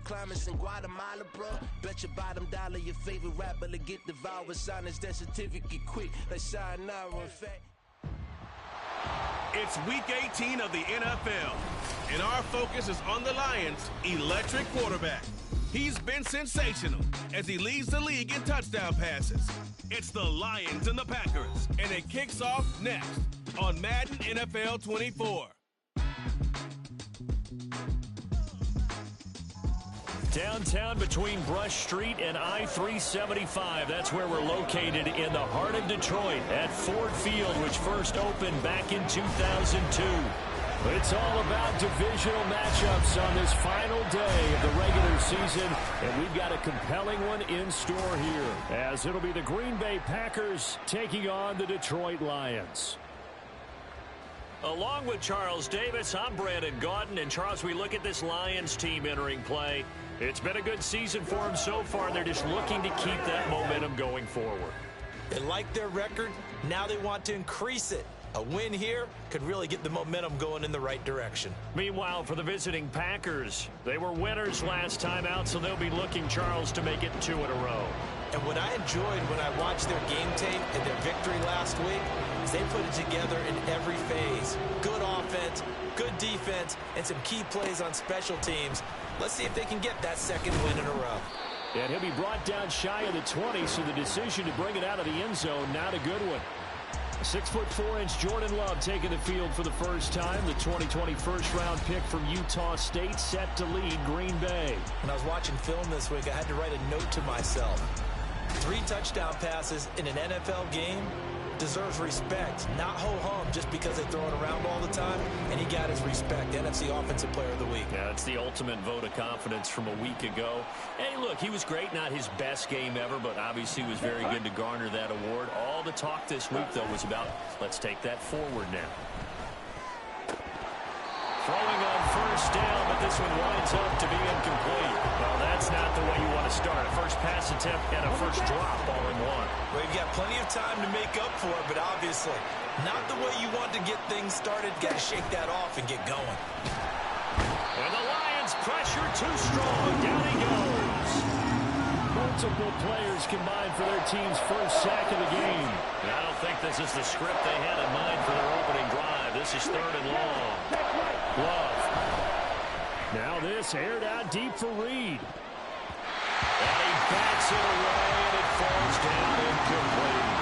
climates in Guatemala, bro. Bet your bottom dollar your favorite rapper to get devoured. Sign his death certificate quick, like sayonara, in fact. It's week 18 of the NFL, and our focus is on the Lions' electric quarterback. He's been sensational as he leads the league in touchdown passes. It's the Lions and the Packers, and it kicks off next on Madden NFL 24. Downtown between Brush Street and I-375. That's where we're located in the heart of Detroit at Ford Field, which first opened back in 2002. It's all about divisional matchups on this final day of the regular season, and we've got a compelling one in store here, as it'll be the Green Bay Packers taking on the Detroit Lions. Along with Charles Davis, I'm Brandon Gaudin, and Charles, we look at this Lions team entering play. It's been a good season for them so far, and they're just looking to keep that momentum going forward. They like their record. Now they want to increase it. A win here could really get the momentum going in the right direction. Meanwhile, for the visiting Packers, they were winners last time out, so they'll be looking, Charles, to make it 2 in a row. And what I enjoyed when I watched their game tape and their victory last week is they put it together in every phase. Good offense, good defense, and some key plays on special teams. Let's see if they can get that second win in a row. And he'll be brought down shy of the 20, so the decision to bring it out of the end zone, not a good one. 6'4" Jordan Love taking the field for the first time. The 2020 first-round pick from Utah State set to lead Green Bay. When I was watching film this week, I had to write a note to myself. 3 touchdown passes in an NFL game deserves respect, not ho-hum just because they throw it around all the time, and he got his respect. NFC Offensive Player of the Week. Yeah, it's the ultimate vote of confidence from a week ago. Hey, look, he was great, not his best game ever, but obviously was very good to garner that award. All the talk this week, though, was about let's take that forward now. Throwing on first down, but this one winds up to be incomplete. Well, that's not the way you want to start. A first pass attempt and a first drop all in one. Well, you've got plenty of time to make up for it, but obviously not the way you want to get things started. Got to shake that off and get going. And the Lions pressure too strong. Down he goes. Multiple players combined for their team's first sack of the game. And I don't think this is the script they had in mind for their opening drive. This is 3rd and long. Love. Now this aired out deep for Reed. And he backs it away, and it falls down incomplete.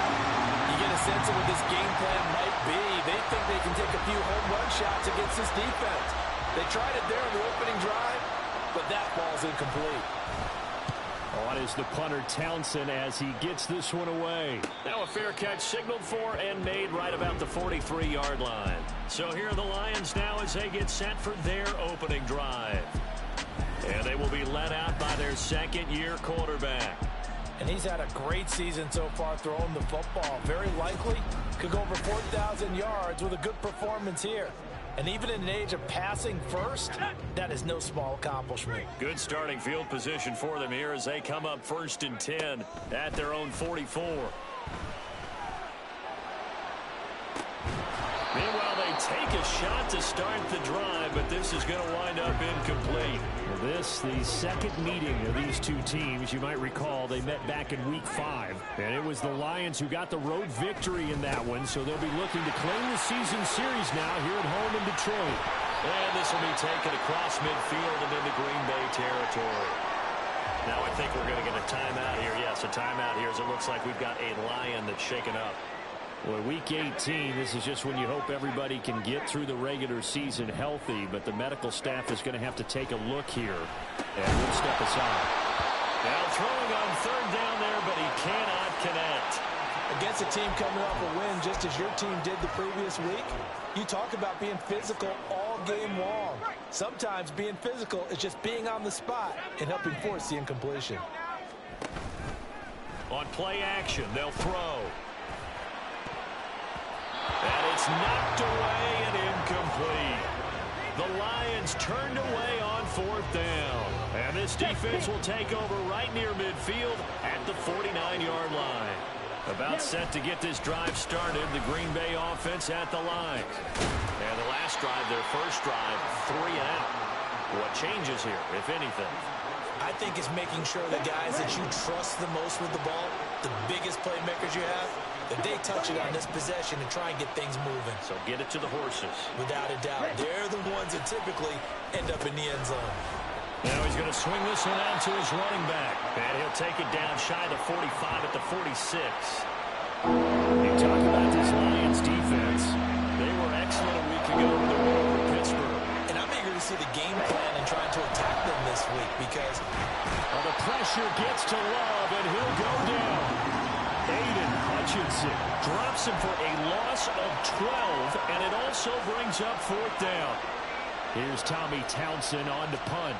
You get a sense of what this game plan might be. They think they can take a few home run shots against this defense. They tried it there in the opening drive, but that ball's incomplete. On is the punter Townsend as he gets this one away. Now a fair catch signaled for and made right about the 43-yard line. So here are the Lions now as they get set for their opening drive. And they will be led out by their second-year quarterback. And he's had a great season so far throwing the football. Very likely could go over 4,000 yards with a good performance here. And even in an age of passing first, that is no small accomplishment. Good starting field position for them here as they come up 1st and 10 at their own 44. Meanwhile, they take a shot to start the drive, but this is going to wind up incomplete. Well, this, the second meeting of these two teams. You might recall they met back in Week 5, and it was the Lions who got the road victory in that one, so they'll be looking to claim the season series now here at home in Detroit. And this will be taken across midfield and into Green Bay territory. Now I think we're going to get a timeout here. Yes, a timeout here as it looks like we've got a Lion that's shaken up. Well, Week 18, this is just when you hope everybody can get through the regular season healthy, but the medical staff is going to have to take a look here. And we'll step aside. Now throwing on 3rd down there, but he cannot connect. Against a team coming off a win just as your team did the previous week, you talk about being physical all game long. Sometimes being physical is just being on the spot and helping force the incompletion. On play action, they'll throw. And it's knocked away and incomplete. The Lions turned away on 4th down. And this defense will take over right near midfield at the 49-yard line. About set to get this drive started, the Green Bay offense at the line. And the last drive, their first drive, 3 and out. What changes here, if anything? think it's making sure the guys that you trust the most with the ball, the biggest playmakers you have, that they touch it on this possession and try and get things moving. So get it to the horses. Without a doubt. They're the ones that typically end up in the end zone. Now he's going to swing this one out to his running back. And he'll take it down shy of the 45 at the 46. You talk about this Lions defense. They were excellent a week ago with the win over Pittsburgh. And I'm eager to see the game plan and trying to attack them this week because the pressure gets to Love, and he'll go down. Aiden Hutchinson drops him for a loss of 12, and it also brings up fourth down. Here's Tommy Townsend on to punt.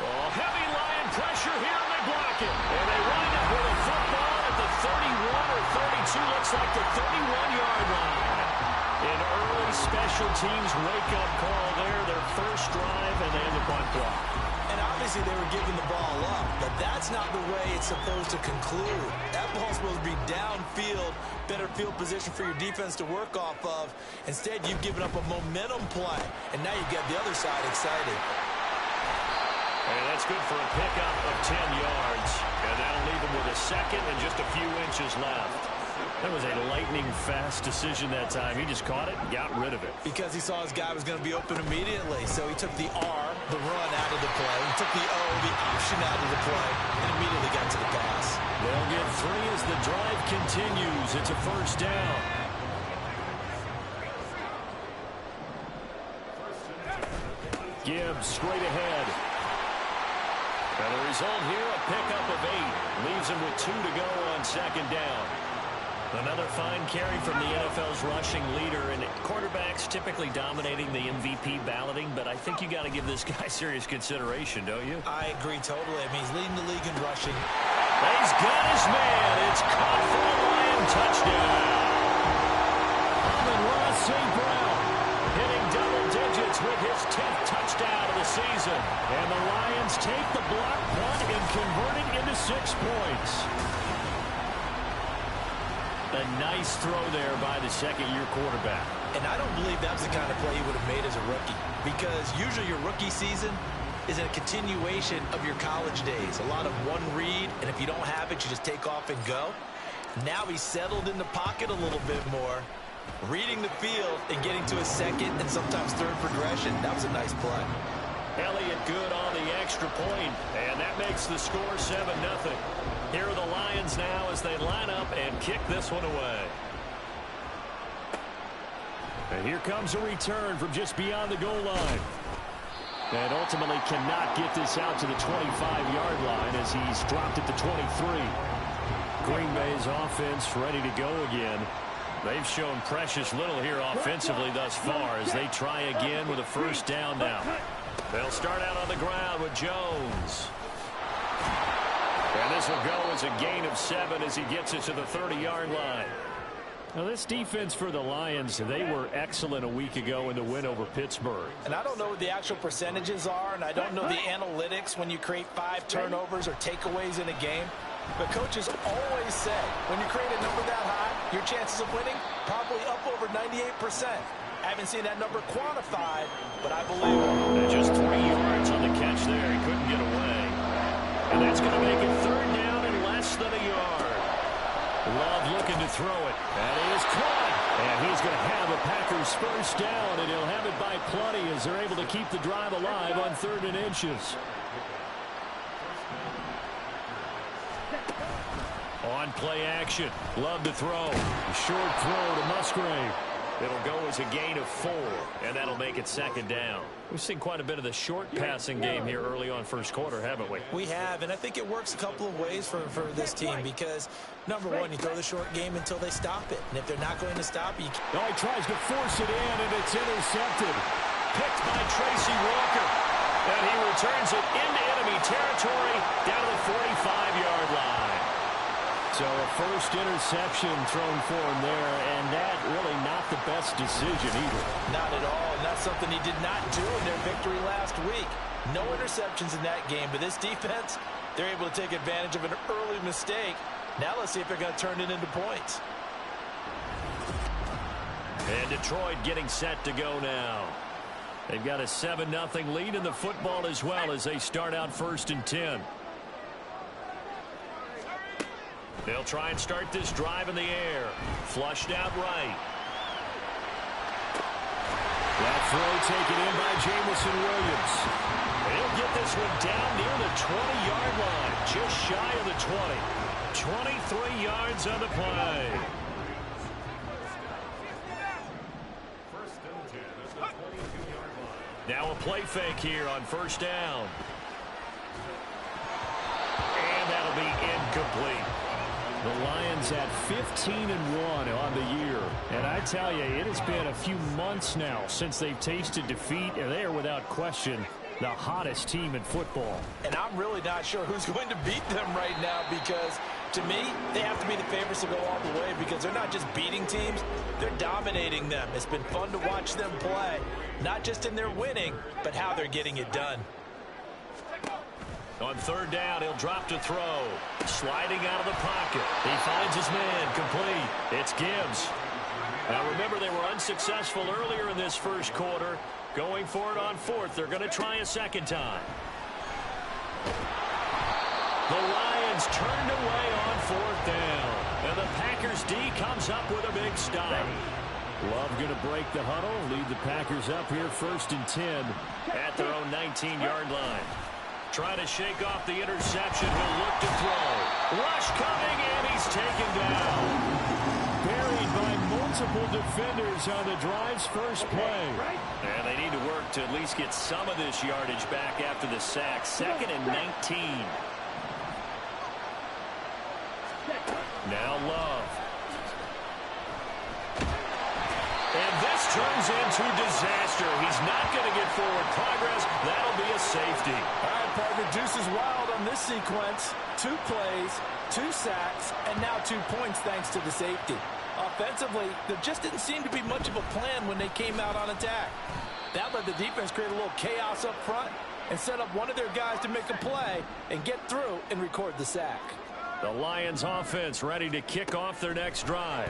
Oh, heavy Lion pressure here, and they block it. And they wind up with a football at the 31 or 32, looks like the 31-yard line. An early special teams wake-up call there, their first drive, and they end the punt block. And obviously they were giving the ball up, but that's not the way it's supposed to conclude. That ball's supposed to be downfield, better field position for your defense to work off of. Instead, you've given up a momentum play, and now you've got the other side excited. And that's good for a pickup of 10 yards, and that'll leave him with a second and just a few inches left. That was a lightning-fast decision that time. He just caught it and got rid of it. Because he saw his guy was going to be open immediately. So he took the R, the run, out of the play. He took the O, the option, out of the play, and immediately got to the pass. They'll get 3 as the drive continues. It's a first down. Gibbs straight ahead. And the result here, a pickup of 8. Leaves him with 2 to go on second down. Another fine carry from the NFL's rushing leader, and quarterbacks typically dominating the MVP balloting, but I think you got to give this guy serious consideration, don't you? I agree totally. I mean, he's leading the league in rushing. He's got his man. It's caught for a Lion touchdown. Amon-Ra St. Brown hitting double digits with his 10th touchdown of the season. And the Lions take the block punt and convert it into 6 points. A nice throw there by the second-year quarterback. And I don't believe that was the kind of play he would have made as a rookie. Because usually your rookie season is a continuation of your college days. A lot of one read, and if you don't have it, you just take off and go. Now he's settled in the pocket a little bit more, reading the field and getting to a second and sometimes third progression. That was a nice play. Elliott good on the extra point, and that makes the score 7-0. Here are the Lions now as they line up and kick this one away. And here comes a return from just beyond the goal line. And ultimately cannot get this out to the 25-yard line as he's dropped at the 23. Green Bay's offense ready to go again. They've shown precious little here offensively thus far as they try again with a first down now. They'll start out on the ground with Jones. And this will go as a gain of 7 as he gets it to the 30-yard line. Now, this defense for the Lions, they were excellent a week ago in the win over Pittsburgh. And I don't know what the actual percentages are, and I don't know the analytics when you create 5 turnovers or takeaways in a game. But coaches always say, when you create a number that high, your chances of winning probably up over 98%. I haven't seen that number quantified, but I believe it. And just 3 yards on the catch there. He couldn't get away. And that's going to make it third down and less than a yard. Love looking to throw it. That is caught. And he's going to have a Packers first down, and he'll have it by plenty as they're able to keep the drive alive on 3rd and inches. On play action. Love to throw. Short throw to Musgrave. It'll go as a gain of 4, and that'll make it second down. We've seen quite a bit of the short passing game here early on first quarter, haven't we? We have, and I think it works a couple of ways for this team because, number one, you throw the short game until they stop it. And if they're not going to stop you... Oh, he tries to force it in, and it's intercepted. Picked by Tracy Walker. And he returns it into enemy territory down to the 45-yard line. So a first interception thrown for him there, and that really not the best decision either. Not at all, and that's something he did not do in their victory last week. No interceptions in that game, but this defense, they're able to take advantage of an early mistake. Now let's see if they're going to turn it into points. And Detroit getting set to go now. They've got a 7-0 lead in the football as well as they start out 1st and 10. They'll try and start this drive in the air. Flushed out right. That throw taken in by Jamison Williams. He'll get this one down near the 20-yard line, just shy of the 20. 23 yards on the play. Now a play fake here on 1st down. And that'll be incomplete. The Lions at 15-1 on the year. And I tell you, it has been a few months now since they've tasted defeat, and they are without question the hottest team in football. And I'm really not sure who's going to beat them right now, because to me, they have to be the favorites to go all the way, because they're not just beating teams, they're dominating them. It's been fun to watch them play, not just in their winning, but how they're getting it done. On 3rd down, he'll drop to throw. Sliding out of the pocket. He finds his man, complete. It's Gibbs. Now remember, they were unsuccessful earlier in this 1st quarter. Going for it on 4th. They're going to try a 2nd time. The Lions turned away on 4th down. And the Packers D comes up with a big stop. Love going to break the huddle. Lead the Packers up here 1st and 10 at their own 19-yard line. Trying to shake off the interception. He'll look to throw. Rush coming, and he's taken down. Buried by multiple defenders on the drive's first play. And they need to work to at least get some of this yardage back after the sack. 2nd and 19. Now Love. And this turns into disaster. He's not going to get forward progress. That'll be a safety. All right, partner, deuce is wild on this sequence. 2 plays, 2 sacks, and now 2 points thanks to the safety. Offensively, there just didn't seem to be much of a plan when they came out on attack. That let the defense create a little chaos up front and set up one of their guys to make a play and get through and record the sack. The Lions offense ready to kick off their next drive.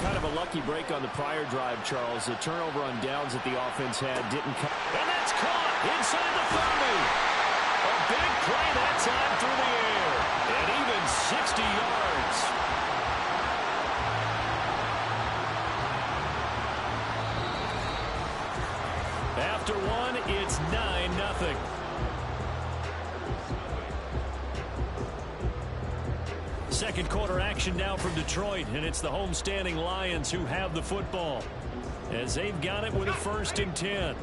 Kind of a lucky break on the prior drive, Charles. The turnover on downs that the offense had didn't come. And that's caught inside the 30. A big play that time through the air. And even 60 yards. After one, it's 9-0. Second quarter action now from Detroit, and it's the homestanding Lions who have the football as they've got it with a 1st and 10.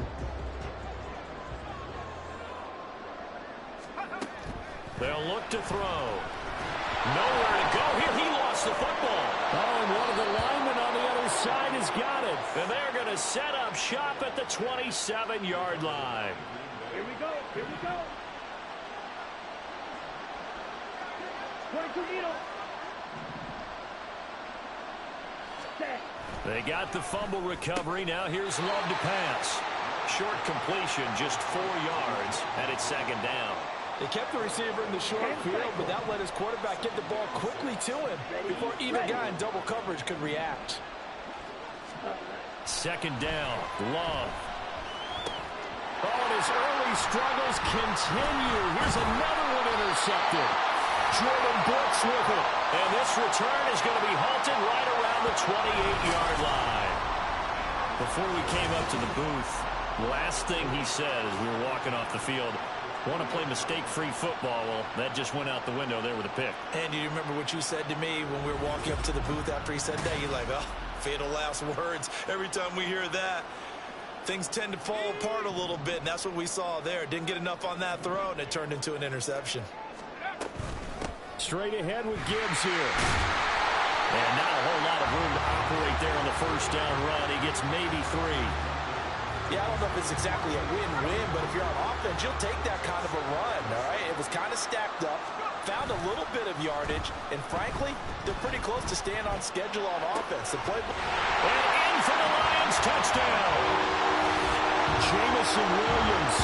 They'll look to throw. Nowhere to go here. He lost the football. Oh, and one of the linemen on the other side has got it. And they're going to set up shop at the 27-yard line. Here we go. Here we go. They got the fumble recovery. Now here's Love to pass. Short completion, just 4 yards, and it's 2nd down. They kept the receiver in the short field, but that let his quarterback get the ball quickly to him before either guy in double coverage could react. 2nd down, Love. Oh, and his early struggles continue. Here's another one intercepted. Jordan Brooks with it. And this return is going to be halted right around the 28-yard line. Before we came up to the booth, last thing he said as we were walking off the field, want to play mistake-free football. Well, that just went out the window there with a pick. And you remember what you said to me when we were walking up to the booth after he said that? You're like, oh, fatal last words. Every time we hear that, things tend to fall apart a little bit, and that's what we saw there. Didn't get enough on that throw, and it turned into an interception. Straight ahead with Gibbs here. And not a whole lot of room to operate there on the 1st down run. He gets maybe 3. Yeah, I don't know if it's exactly a win-win, but if you're on offense, you'll take that kind of a run, all right? It was kind of stacked up, found a little bit of yardage, and frankly, they're pretty close to staying on schedule on offense. The play and in for the Lions touchdown. Jamison Williams.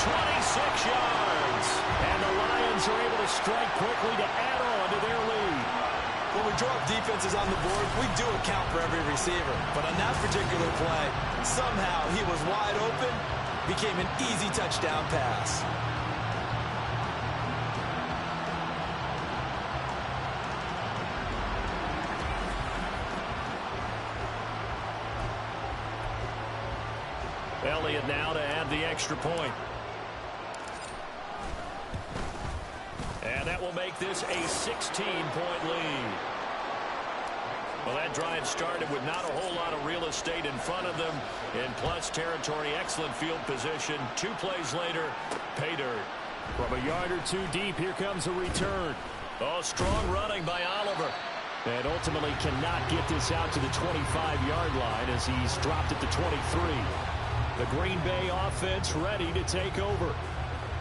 26 yards. And the Lions are able to strike quickly to add on to their lead. When we draw up defenses on the board, we do account for every receiver. But on that particular play, somehow he was wide open, became an easy touchdown pass. Elliott now to add the extra point. And that will make this a 16-point lead. Well, that drive started with not a whole lot of real estate in front of them. In plus territory, excellent field position. 2 plays later, pay dirt. From a yard or two deep, here comes a return. Oh, strong running by Oliver. And ultimately cannot get this out to the 25-yard line as he's dropped at the 23. The Green Bay offense ready to take over.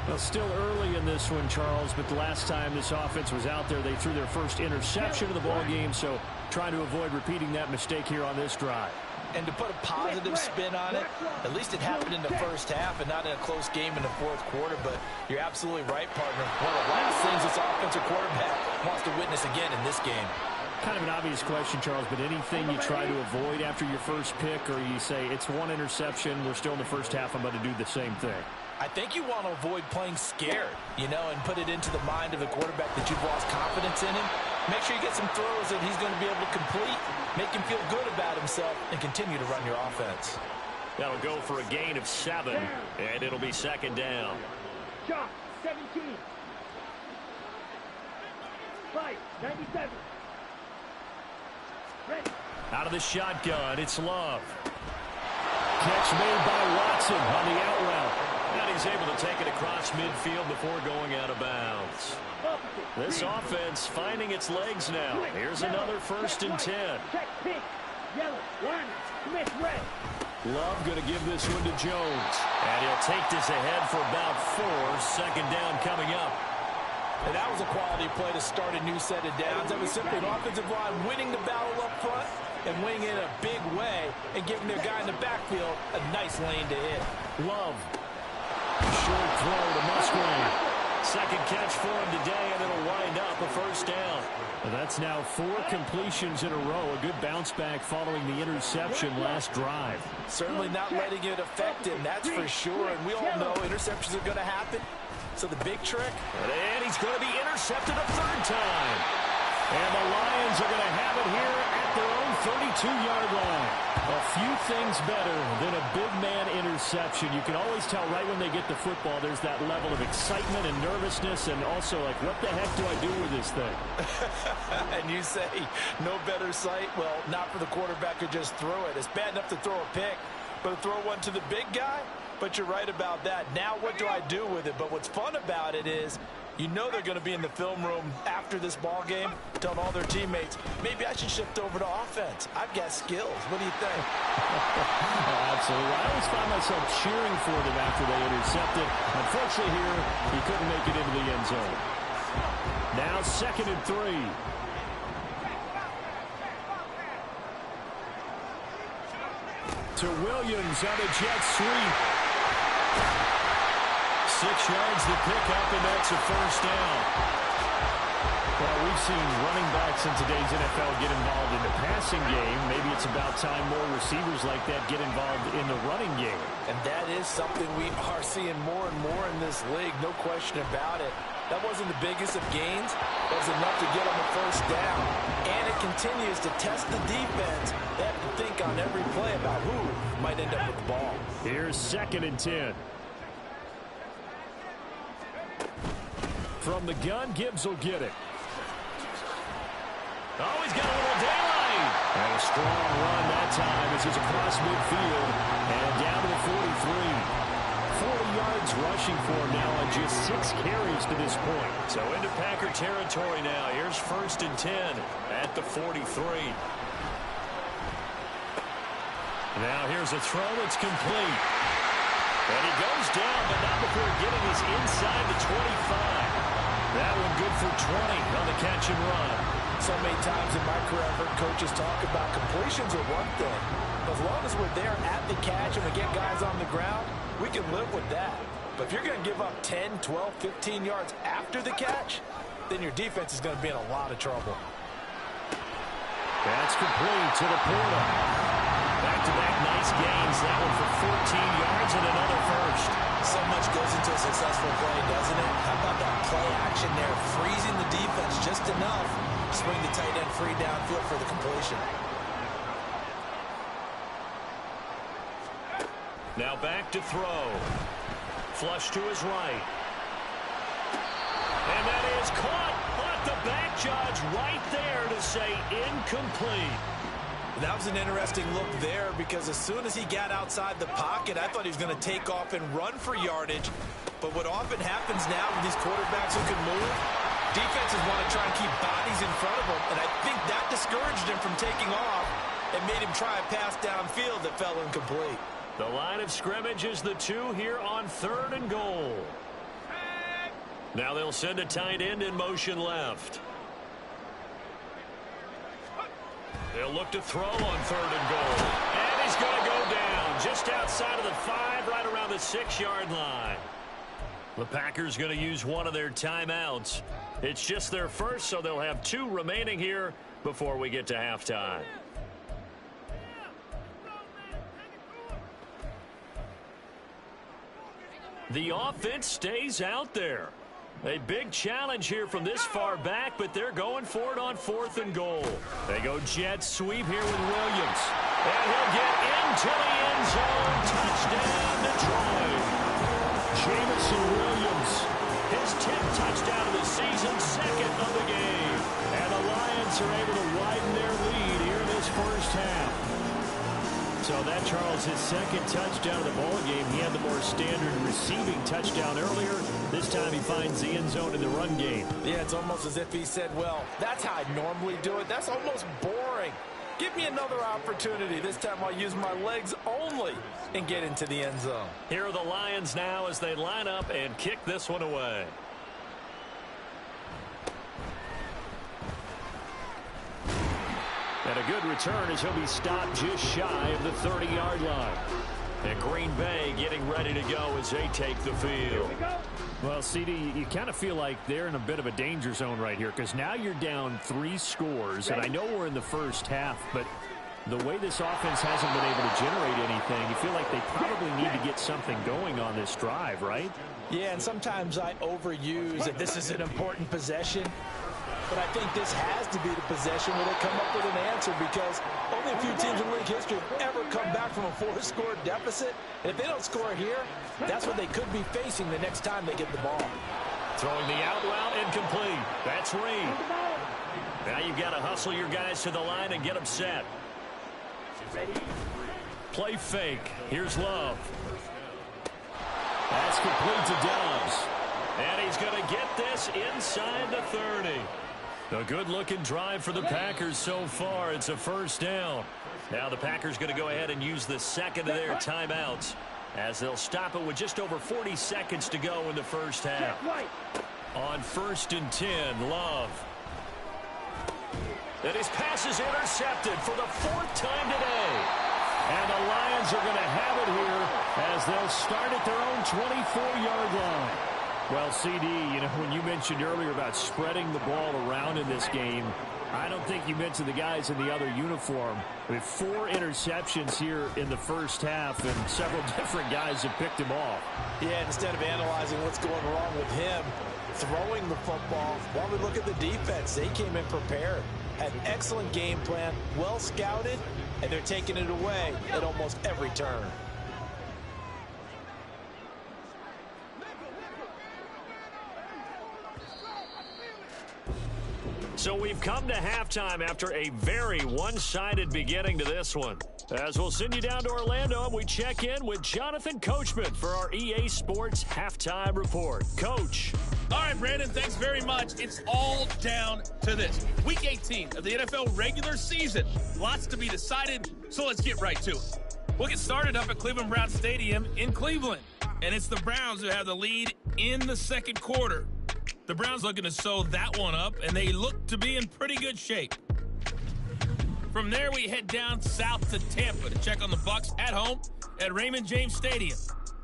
Well, still early in this one, Charles, but the last time this offense was out there, they threw their first interception of the ball game, so trying to avoid repeating that mistake here on this drive. And to put a positive spin on it, at least it happened in the first half and not in a close game in the fourth quarter, but you're absolutely right, partner. One of the last things this offensive quarterback wants to witness again in this game. Kind of an obvious question, Charles, but anything you try to avoid after your first pick, or you say it's one interception, we're still in the first half, I'm going to do the same thing? I think you want to avoid playing scared, you know, and put it into the mind of the quarterback that you've lost confidence in him. Make sure you get some throws that he's going to be able to complete, make him feel good about himself, and continue to run your offense. That'll go for a gain of 7, and it'll be second down. Shot, 17. Fight, 97. Ready. Out of the shotgun, it's Love. Catch made by Watson on the out route. And he's able to take it across midfield before going out of bounds. This offense finding its legs now. Here's another 1st and 10. Check pink, yellow, line, Smith, red. Love going to give this one to Jones. And he'll take this ahead for about 4. Second down coming up. And that was a quality play to start a new set of downs. That was simply an offensive line winning the battle up front and winning it in a big way and giving their guy in the backfield a nice lane to hit. Love. Short throw to Musgrave. Second catch for him today, and it'll wind up a 1st down. Well, that's now 4 completions in a row. A good bounce back following the interception last drive. Certainly not letting it affect him, that's for sure. And we all know interceptions are going to happen. So the big trick. And he's going to be intercepted a 3rd time. And the Lions are going to have it here at their own 32-yard line. A few things better than a big man interception. You can always tell right when they get the football, there's that level of excitement and nervousness, and also like, what the heck do I do with this thing? And you say, no better sight? Well, not for the quarterback to just throw it. It's bad enough to throw a pick, but to throw one to the big guy? But you're right about that. Now what do I do with it? But what's fun about it is, you know they're going to be in the film room after this ball game, telling all their teammates, maybe I should shift over to offense. I've got skills. What do you think? Absolutely. I always find myself cheering for them after they intercepted. Unfortunately here, he couldn't make it into the end zone. Now 2nd and 3. To Williams on a jet sweep. 6 yards to pick up, and that's a 1st down. Well, we've seen running backs in today's NFL get involved in the passing game. Maybe it's about time more receivers like that get involved in the running game. And that is something we are seeing more and more in this league, no question about it. That wasn't the biggest of gains. That was enough to get them a 1st down. And it continues to test the defense. They have to think on every play about who might end up with the ball. Here's 2nd and 10. From the gun, Gibbs will get it. Oh, he's got a little daylight. And a strong run that time as he's across midfield and down to the 43. 40 yards rushing for him now on just 6 carries to this point. So into Packer territory now. Here's 1st and 10 at the 43. Now here's a throw that's complete. And he goes down, but not before getting his inside the 25. That one good for 20 on the catch and run. So many times in my career, I've heard coaches talk about completions are one thing. As long as we're there at the catch and we get guys on the ground, we can live with that. But if you're going to give up 10, 12, 15 yards after the catch, then your defense is going to be in a lot of trouble. That's complete to the Porter. Back-to-back nice gains. That one for 14 yards and another first. So much goes into a successful play, doesn't it? How about that play action there, freezing the defense just enough to swing the tight end free downfield for the completion. Now back to throw. Flush to his right. And that is caught. But the back judge right there to say incomplete. That was an interesting look there because as soon as he got outside the pocket, I thought he was going to take off and run for yardage. But what often happens now with these quarterbacks who can move, defenses want to try and keep bodies in front of them. And I think that discouraged him from taking off and made him try a pass downfield that fell incomplete. The line of scrimmage is the 2 here on 3rd and goal. Now they'll send a tight end in motion left. They'll look to throw on 3rd and goal. And he's going to go down just outside of the 5, right around the 6-yard line. The Packers going to use one of their timeouts. It's just their first, so they'll have 2 remaining here before we get to halftime. The offense stays out there. A big challenge here from this far back, but they're going for it on 4th and goal. They go jet sweep here with Williams. And he'll get into the end zone. Touchdown, Detroit. Jamison Williams, his 10th touchdown of the season, 2nd of the game. And the Lions are able to widen their lead here in this first half. So that, Charles, his 2nd touchdown of the ball game. He had the more standard receiving touchdown earlier. This time he finds the end zone in the run game. Yeah, it's almost as if he said, well, that's how I normally do it. That's almost boring. Give me another opportunity. This time I'll use my legs only and get into the end zone. Here are the Lions now as they line up and kick this one away. And a good return as he'll be stopped just shy of the 30-yard line. And Green Bay getting ready to go as they take the field. Well, CD, you kind of feel like they're in a bit of a danger zone right here because now you're down 3 scores. And I know we're in the first half, but the way this offense hasn't been able to generate anything, you feel like they probably need to get something going on this drive, right? Yeah, and sometimes I overuse that this is an important possession. But I think this has to be the possession where they come up with an answer because only a few teams in league history have ever come back from a 4-score deficit. And if they don't score here, that's what they could be facing the next time they get the ball. Throwing the out route incomplete. That's Reed. Now you've got to hustle your guys to the line and get them set. Play fake. Here's Love. That's complete to Dobbs. And he's going to get this inside the 30. A good-looking drive for the Packers so far. It's a first down. Now the Packers going to go ahead and use the 2nd of their timeouts as they'll stop it with just over 40 seconds to go in the first half. On 1st and 10, Love. And his pass is intercepted for the 4th time today. And the Lions are going to have it here as they'll start at their own 24-yard line. Well, CD, you know, when you mentioned earlier about spreading the ball around in this game, I don't think you mentioned the guys in the other uniform. With 4 interceptions here in the first half, and several different guys have picked him off. Yeah, instead of analyzing what's going wrong with him, throwing the football, while we look at the defense, they came in prepared, had an excellent game plan, well scouted, and they're taking it away at almost every turn. So we've come to halftime after a very one-sided beginning to this one. As we'll send you down to Orlando, and we check in with Jonathan Coachman for our EA Sports Halftime Report. Coach. All right, Brandon, thanks very much. It's all down to this. Week 18 of the NFL regular season. Lots to be decided, so let's get right to it. We'll get started up at Cleveland Browns Stadium in Cleveland. And it's the Browns who have the lead in the second quarter. The Browns looking to sew that one up, and they look to be in pretty good shape. From there, we head down south to Tampa to check on the Bucs at home at Raymond James Stadium.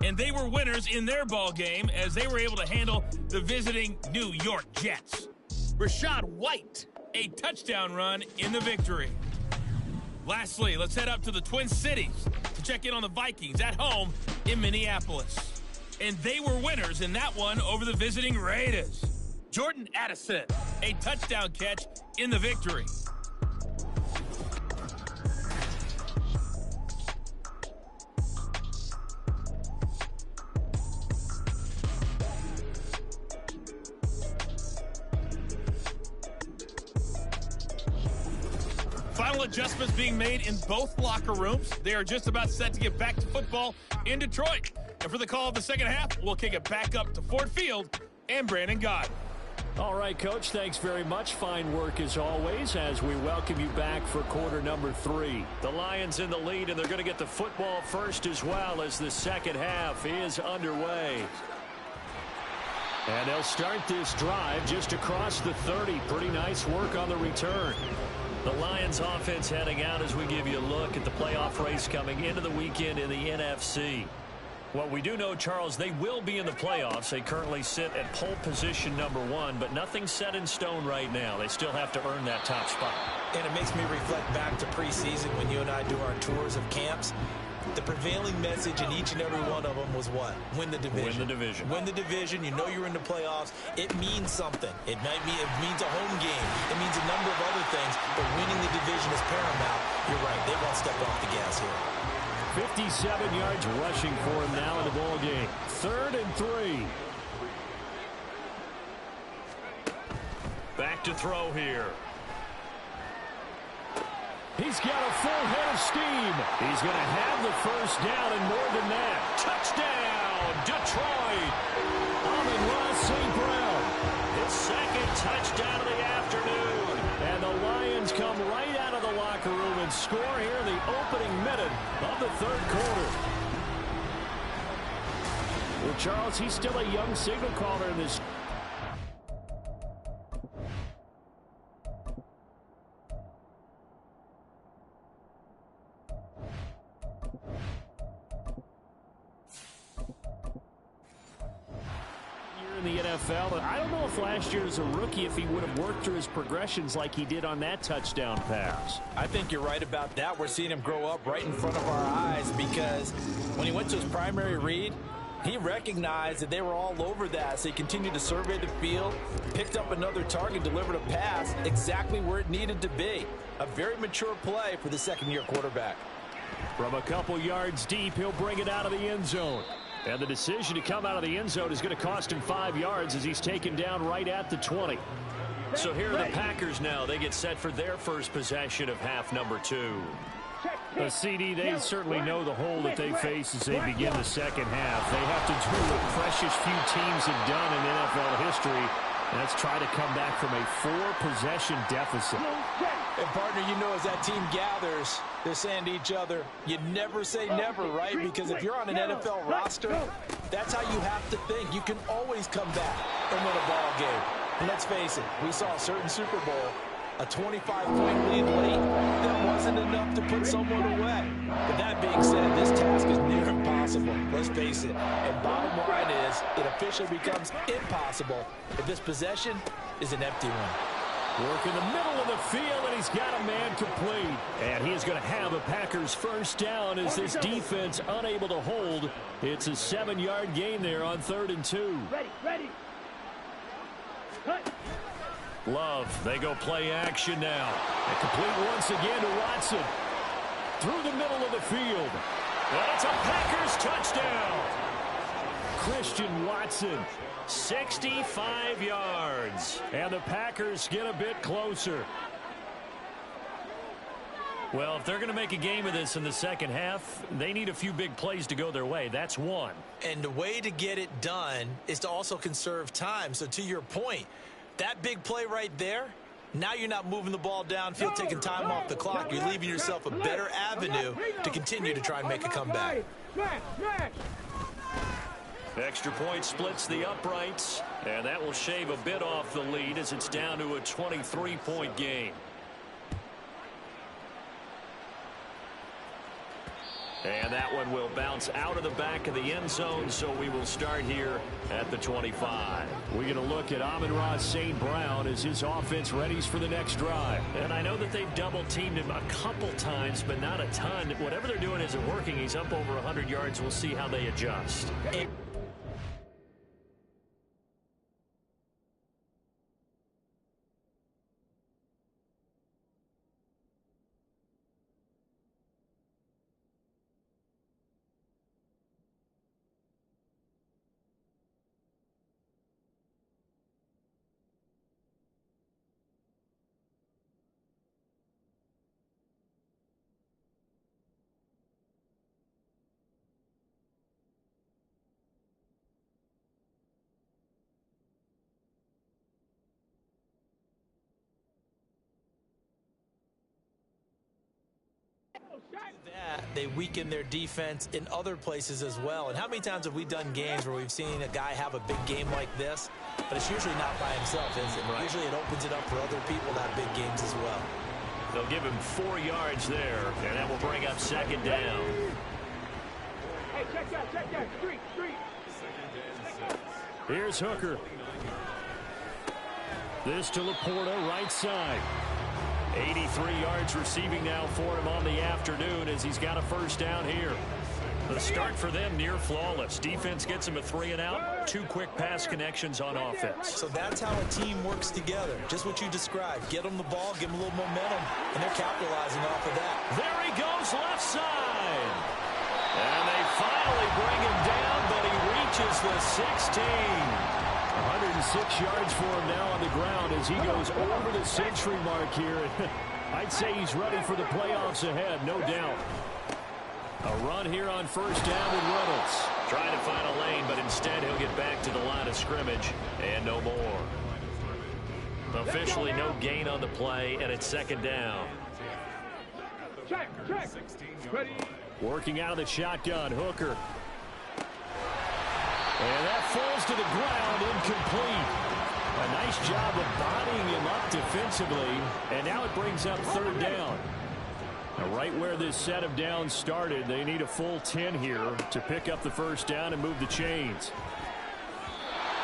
And they were winners in their ball game as they were able to handle the visiting New York Jets. Rashad White, a touchdown run in the victory. Lastly, let's head up to the Twin Cities to check in on the Vikings at home in Minneapolis. And they were winners in that one over the visiting Raiders. Jordan Addison, a touchdown catch in the victory. Final adjustments being made in both locker rooms. They are just about set to get back to football in Detroit. And for the call of the second half, we'll kick it back up to Ford Field and Brandon Gott. All right, Coach, thanks very much. Fine work as always as we welcome you back for quarter number 3. The Lions in the lead, and they're going to get the football first as well as the second half is underway. And they'll start this drive just across the 30. Pretty nice work on the return. The Lions offense heading out as we give you a look at the playoff race coming into the weekend in the NFC. Well, we do know, Charles, they will be in the playoffs. They currently sit at pole position number 1, but nothing's set in stone right now. They still have to earn that top spot. And it makes me reflect back to preseason when you and I do our tours of camps. The prevailing message in each and every one of them was what? Win the division. Win the division. Win the division. You know you're in the playoffs. It means something. It means a home game. It means a number of other things, but winning the division is paramount. You're right. They won't step off the gas here. 57 yards rushing for him now in the ball game. 3rd and 3. Back to throw here. He's got a full head of steam. He's going to have the first down and more than that. Touchdown, Detroit. Amon-Ra St. Brown. His second touchdown of the afternoon. And the Lions come right out of the locker room and score here in the opening minute of the 3rd quarter. Well, Charles, he's still a young signal caller in this. In the NFL, I don't know if last year as a rookie if he would have worked through his progressions like he did on that touchdown pass. I think you're right about that. We're seeing him grow up right in front of our eyes because when he went to his primary read, he recognized that they were all over that, so he continued to survey the field, picked up another target, delivered a pass exactly where it needed to be. A very mature play for the second-year quarterback. From a couple yards deep, he'll bring it out of the end zone. And the decision to come out of the end zone is going to cost him 5 yards as he's taken down right at the 20. So here are the Packers now. They get set for their first possession of half number 2. The CD, they certainly know the hole that they face as they begin the second half. They have to do what precious few teams have done in NFL history, and that's try to come back from a 4-possession deficit. And, partner, you know as that team gathers, they're saying to each other, you never say never, right? Because if you're on an NFL roster, that's how you have to think. You can always come back and win a ball game. And let's face it, we saw a certain Super Bowl, a 25-point lead late, that wasn't enough to put someone away. But that being said, this task is near impossible. Let's face it. And bottom line is, it officially becomes impossible if this possession is an empty one. Work in the middle of the field, and he's got a man complete. And he is going to have a Packers first down as this defense unable to hold. It's a 7-yard gain there on 3rd and 2. Ready. Cut. Love, they go play action now. And complete once again to Watson. Through the middle of the field. That's a Packers touchdown. Christian Watson, 65 yards. And the Packers get a bit closer. Well, if they're going to make a game of this in the second half, they need a few big plays to go their way. That's one. And the way to get it done is to also conserve time. So to your point, that big play right there, now you're not moving the ball downfield, taking time off the clock. You're leaving yourself a better avenue to continue to try and make a comeback. Extra point splits the uprights, and that will shave a bit off the lead as it's down to a 23-point game. And that one will bounce out of the back of the end zone, so we will start here at the 25. We're going to look at Amon-Ra St. Brown as his offense readies for the next drive. And I know that they've double-teamed him a couple times, but not a ton. Whatever they're doing isn't working. He's up over 100 yards. We'll see how they adjust. That they weaken their defense in other places as well. And how many times have we done games where we've seen a guy have a big game like this, but it's usually not by himself, is it? Right. Usually it opens it up for other people to have big games as well. They'll give him 4 yards there, and that will bring up second down. Hey, check that, street. Here's Hooker. This to Laporta, right side. 83 yards receiving now for him on the afternoon as he's got a first down here. The start for them near flawless. Defense gets him a 3 and out. 2 quick pass connections on offense. So that's how a team works together. Just what you described. Get them the ball, give them a little momentum, and they're capitalizing off of that. There he goes, left side. And they finally bring him down, but he reaches the 16. 106 yards for him now on the ground as he goes over the century mark here. I'd say he's ready for the playoffs ahead, no doubt. A run here on first down with Reynolds. Trying to find a lane, but instead he'll get back to the line of scrimmage and no more. Officially no gain on the play, and it's second down. Check. Ready. Working out of the shotgun, Hooker. And that falls to the ground, incomplete. A nice job of bodying him up defensively, and now it brings up third down. Now, right where this set of downs started, they need a full 10 here to pick up the first down and move the chains.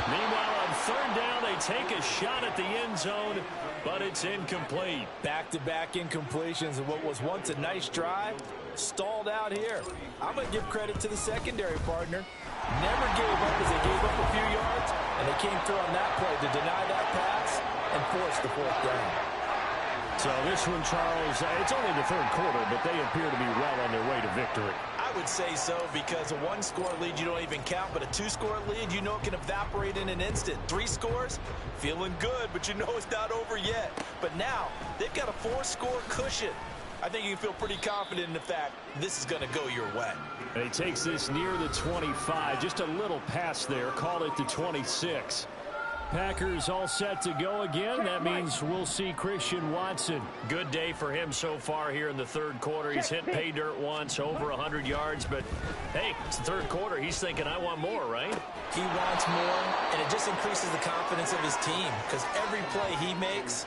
Meanwhile, on third down, they take a shot at the end zone, but it's incomplete. Back-to-back incompletions of what was once a nice drive, stalled out here. I'm going to give credit to the secondary partner. Never gave up as they gave up a few yards, and they came through on that play to deny that pass and force the fourth down. So this one, Charles, it's only the third quarter, but they appear to be well on their way to victory. I would say so, because a 1-score lead you don't even count, but a 2-score lead you know it can evaporate in an instant. 3 scores, feeling good, but you know it's not over yet. But now they've got a 4-score cushion. I think you can feel pretty confident in the fact this is going to go your way. And he takes this near the 25, just a little pass there, call it the 26. Packers all set to go again. That means we'll see Christian Watson. Good day for him so far here in the third quarter. He's hit pay dirt once, over 100 yards. But, hey, it's the third quarter. He's thinking, I want more, right? He wants more, and it just increases the confidence of his team, because every play he makes,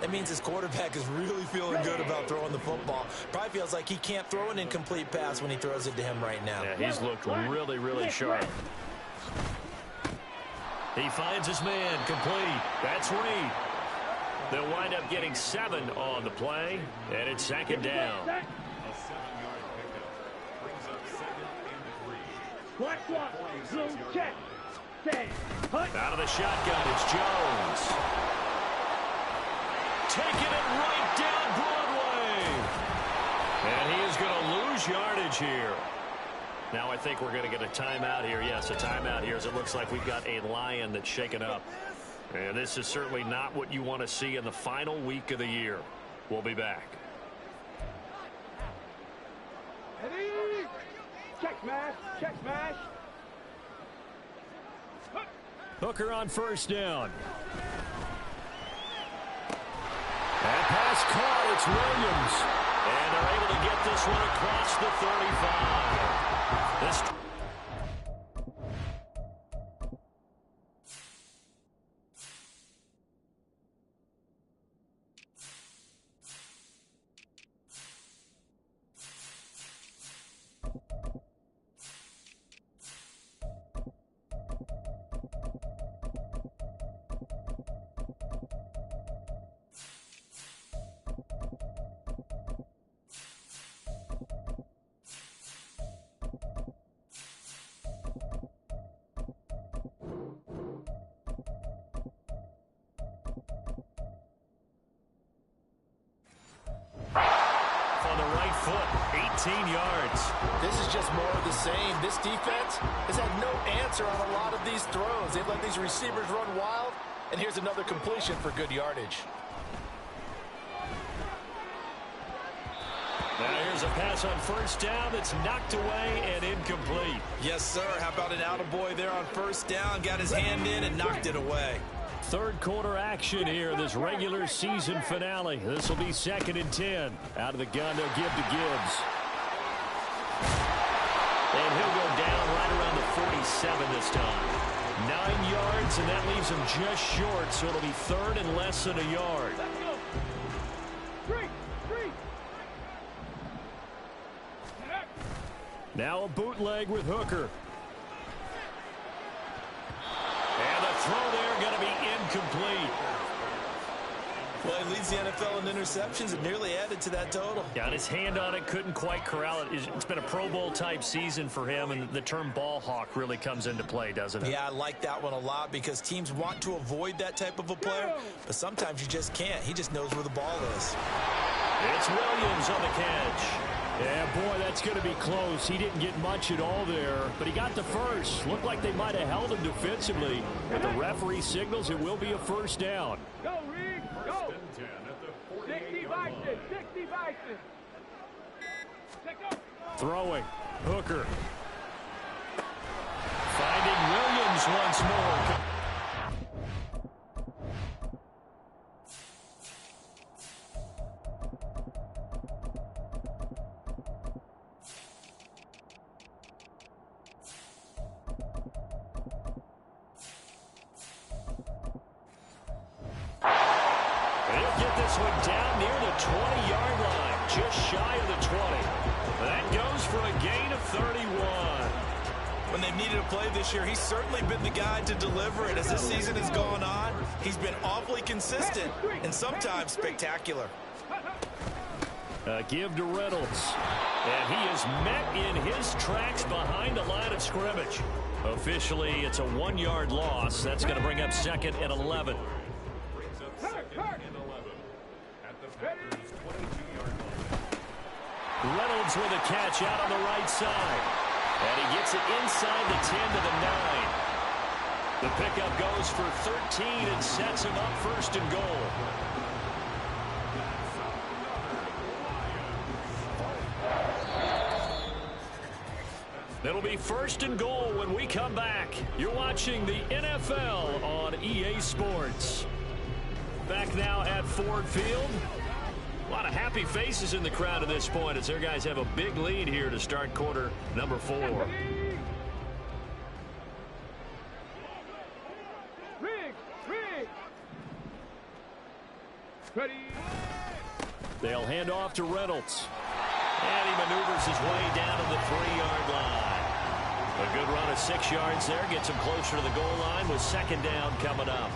that means his quarterback is really feeling good about throwing the football. Probably feels like he can't throw an incomplete pass when he throws it to him right now. Yeah, he's looked really, really sharp. He finds his man, complete. That's Reed. They'll wind up getting 7 on the play, and it's second down. Out of the shotgun, it's Jones. Taking it right down Broadway. And he is going to lose yardage here. Now I think we're going to get a timeout here. Yes, a timeout here as it looks like we've got a Lion that's shaken up. And this is certainly not what you want to see in the final week of the year. We'll be back. Ready? Check smash. Hooker on first down. That pass caught. It's Williams. And they're able to get this one across the 35. yards. This is just more of the same. This defense has had no answer on a lot of these throws. They've let these receivers run wild, and here's another completion for good yardage. Now here's a pass on first down that's knocked away and incomplete. Yes, sir. How about an attaboy there on first down? Got his hand in and knocked it away. Third quarter action here, this regular season finale. This will be 2nd and 10. Out of the gun, they'll give to Gibbs. And he'll go down right around the 47 this time. 9 yards, and that leaves him just short, so it'll be 3rd and less than a yard. Now a bootleg with Hooker. And the throw there going to be incomplete. Well, he leads the NFL in interceptions and nearly added to that total. Got his hand on it, couldn't quite corral it. It's been a Pro Bowl type season for him, and the term ball hawk really comes into play, doesn't it? Yeah, I like that one a lot because teams want to avoid that type of a player, but sometimes you just can't. He just knows where the ball is. It's Williams on the catch. Yeah, boy, that's going to be close. He didn't get much at all there, but he got the first. Looked like they might have held him defensively, but the referee signals it will be a first down. Go, Reed, go. 60 Bison, 60 Bison. Throwing, Hooker. Finding Williams once more. This one down near the 20-yard line, just shy of the 20. That goes for a gain of 31. When they've needed a play this year, he's certainly been the guy to deliver it. As this season has gone on, he's been awfully consistent and sometimes spectacular. Give to Reynolds. And he is met in his tracks behind the line of scrimmage. Officially, it's a 1-yard loss. That's going to bring up 2nd and 11. Reynolds with a catch out on the right side. And he gets it inside the 10 to the 9. The pickup goes for 13 and sets him up 1st and goal. It'll be 1st and goal when we come back. You're watching the NFL on EA Sports. Back now at Ford Field. A lot of happy faces in the crowd at this point as their guys have a big lead here to start quarter number 4. Ready. They'll hand off to Reynolds. And he maneuvers his way down to the 3-yard line. A good run of 6 yards there. Gets him closer to the goal line with 2nd down coming up.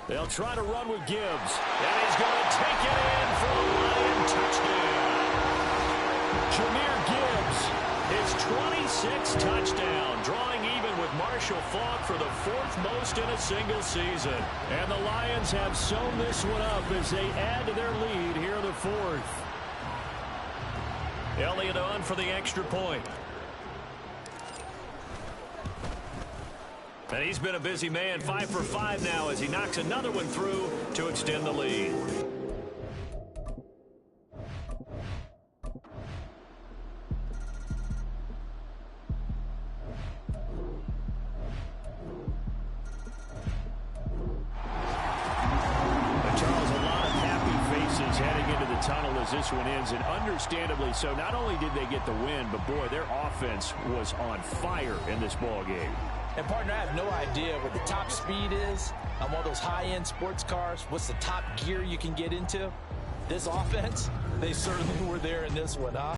They'll try to run with Gibbs. And he's going to take it in for a Lion touchdown. Jahmyr Gibbs, his 26th touchdown, drawing even with Marshall Faulk for the 4th most in a single season. And the Lions have sewn this one up as they add to their lead here in the 4th. Elliott on for the extra point. And he's been a busy man, 5 for 5 now as he knocks another one through to extend the lead. Tunnel as this one ends, and understandably so. Not only did they get the win, but boy, their offense was on fire in this ball game. And partner, I have no idea what the top speed is on one of those high-end sports cars. What's the top gear you can get into? This offense, they certainly were there in this one, huh?